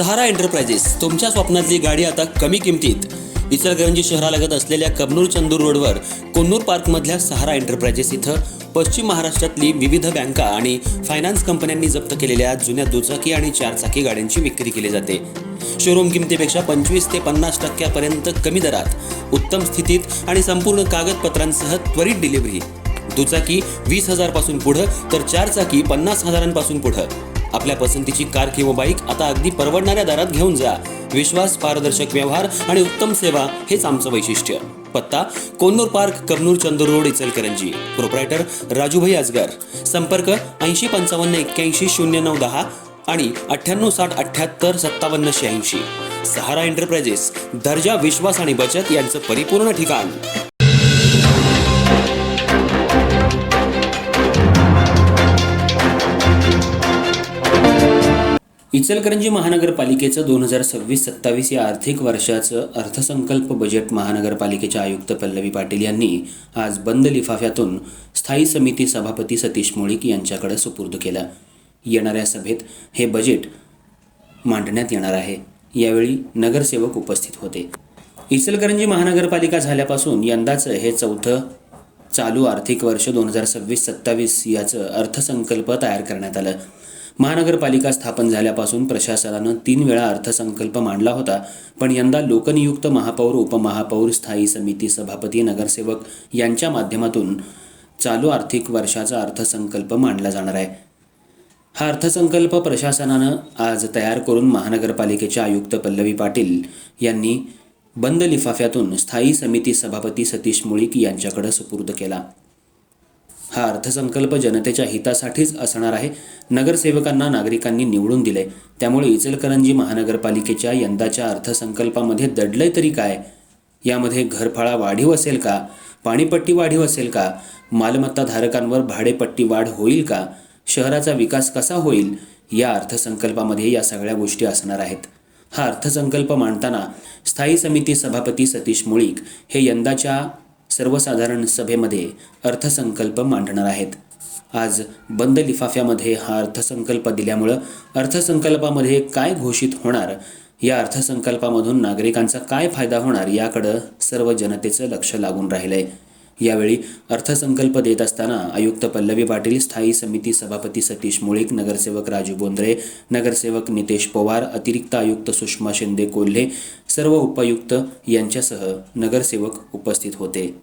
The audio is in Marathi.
सहारा एंटरप्राइजेस तुमच्या स्वप्नातली गाडी आता कमी किमतीत. इचलकरंजी शहरालगत असलेल्या कबनूर चंदूर रोडवर कोन्नूर पार्कमधल्या सहारा एंटरप्राइजेस इथं पश्चिम महाराष्ट्रातली विविध बँका आणि फायनान्स कंपन्यांनी जप्त केलेल्या जुन्या दुचाकी आणि चारचाकी गाड्यांची विक्री केली जाते. शोरूम किमतीपेक्षा 25 ते 50% कमी दरात, उत्तम स्थितीत आणि संपूर्ण कागदपत्रांसह त्वरित डिलिव्हरी. दुचाकी 20,000 पासून पुढे तर चारचाकी 50,000 पुढे. आपल्या पसंतीची कार किंवा बाईक आता अगदी परवडणाऱ्या दरात घेऊन जा. विश्वास, पारदर्शक व्यवहार आणि उत्तम सेवा हेच आमचं वैशिष्ट्य. पत्ता Konnur park, Kabnoor Chandur road, Ichalkaranji. Proprietor Rajubhai Ajgar. संपर्क 8055810910 आणि 9860785786. सहारा एंटरप्राइजेस, दर्जा, विश्वास आणि बचत यांचं परिपूर्ण ठिकाण. इचलकरंजी महानगरपालिकेचं 2026-27 या आर्थिक वर्षाचं अर्थसंकल्प बजेट महानगरपालिकेच्या आयुक्त पल्लवी पाटील यांनी आज बंद लिफाफ्यातून स्थायी समिती सभापती सतीश मुळीक यांच्याकडे सुपूर्द केलं. येणाऱ्या सभेत हे बजेट मांडण्यात येणार आहे. यावेळी नगरसेवक उपस्थित होते. इचलकरंजी महानगरपालिका झाल्यापासून यंदाचं हे चौथं चालू आर्थिक वर्ष 2026-27 याचं अर्थसंकल्प तयार करण्यात आलं. महानगरपालिका स्थापन झाल्यापासून प्रशासनानं 3 वेळा अर्थसंकल्प मांडला होता, पण यंदा लोकनियुक्त महापौर, उपमहापौर, स्थायी समिती सभापती, नगरसेवक यांच्या माध्यमातून चालू आर्थिक वर्षाचा अर्थसंकल्प मांडला जाणार आहे. हा अर्थसंकल्प प्रशासनानं आज तयार करून महानगरपालिकेच्या आयुक्त पल्लवी पाटील यांनी बंद लिफाफ्यातून स्थायी समिती सभापती सतीश मुळीक यांच्याकडे सुपूर्द केला. हा अर्थसंकल्प जनतेच्या हितासाठीच असणार आहे. नगरसेवकांना नागरिकांनी निवडून दिले, त्यामुळे इचलकरंजी महानगरपालिकेच्या यंदाच्या अर्थसंकल्पामध्ये दडलंय तरी काय? यामध्ये घरफाळा वाढीव असेल का? पाणीपट्टी वाढीव असेल का? मालमत्ता धारकांवर भाडेपट्टी वाढ होईल का? शहराचा विकास कसा होईल? या अर्थसंकल्पामध्ये या सगळ्या गोष्टी असणार आहेत. हा अर्थसंकल्प मांडताना स्थायी समिती सभापती सतीश मुळीक हे यंदाच्या सर्वसाधारण सभेमध्ये अर्थसंकल्प मांडणार आहेत. आज बंद लिफाफ्यामध्ये हा अर्थसंकल्प दिल्यामुळं अर्थसंकल्पामध्ये काय घोषित होणार, या अर्थसंकल्पामधून नागरिकांचा काय फायदा होणार याकडं सर्व जनतेचं लक्ष लागून राहिलंय. यावेळी अर्थसंकल्प देत असताना आयुक्त पल्लवी पाटील, स्थायी समिती सभापती सतीश मुळीक, नगरसेवक राजू बोंद्रे, नगरसेवक नितेश पवार, अतिरिक्त आयुक्त सुषमा शिंदे कोल्हे, सर्व उपायुक्त यांच्यासह नगरसेवक उपस्थित होते.